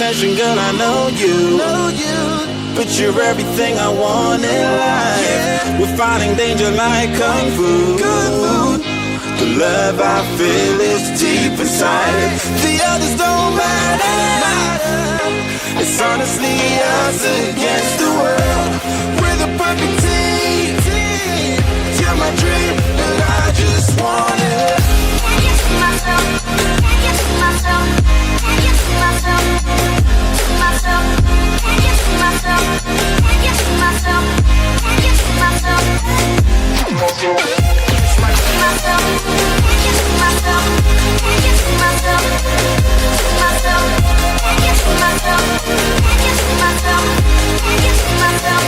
attention, girl, I know you. But you're everything I want in life. We're fighting danger like Kung Fu. The love I feel is deep inside. The others don't matter. It's honestly us against the world. We're the perfect team. You're my dream, and I just want it. Can you see myself? Can you see myself? Can you see myself? See myself? Can you see myself? Can you see myself? Can you see myself? See myself? Can you see myself? Can you see myself? See myself? Can you see myself? Can you see myself? Can you see myself?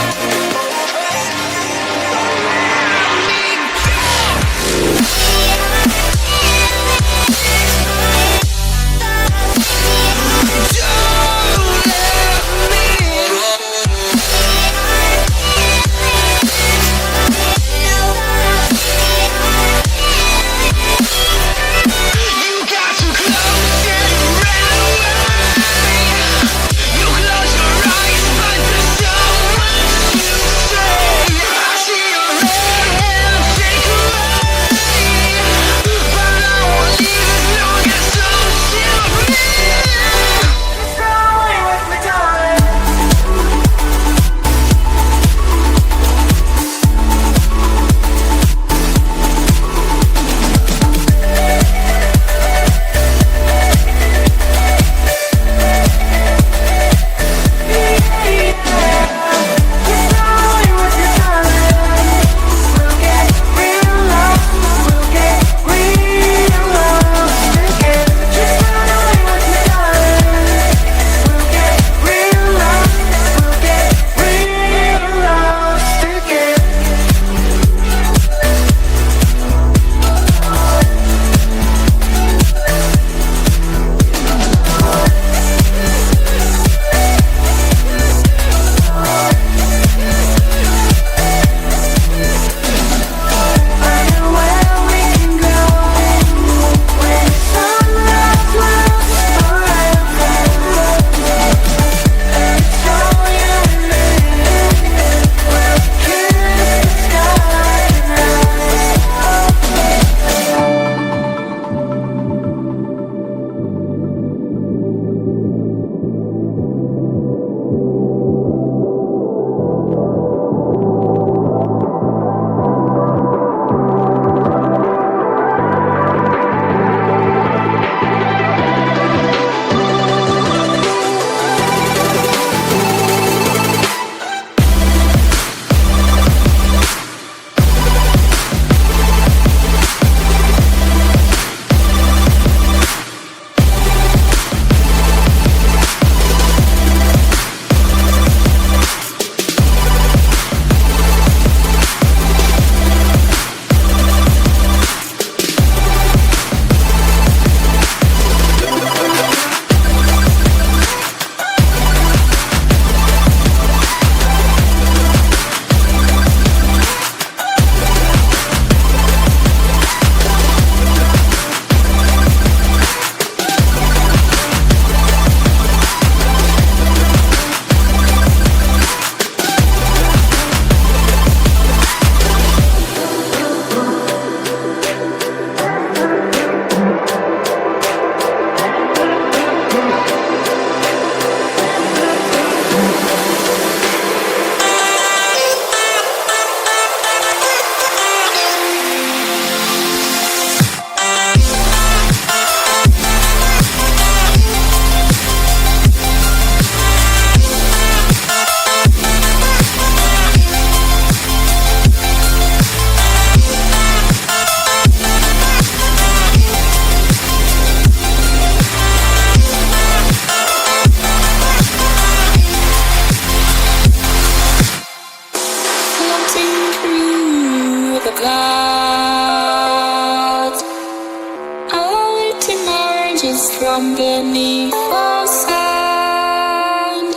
from beneath the sand.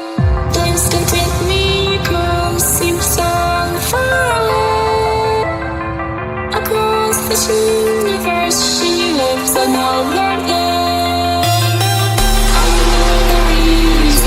Place to take me across seems so far away. Across the universe, she lives another day. I know the reason.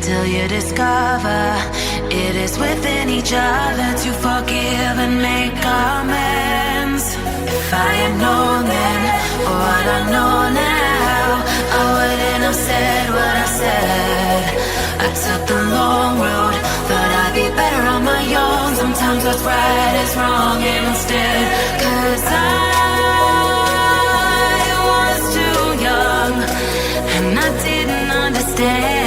till you discover it is within each other to forgive and make amends. If I had known then what I know now, I wouldn't have said what I said. I took the long road, thought I'd be better on my own. Sometimes what's right is wrong and instead, 'cause I was too young and I didn't understand.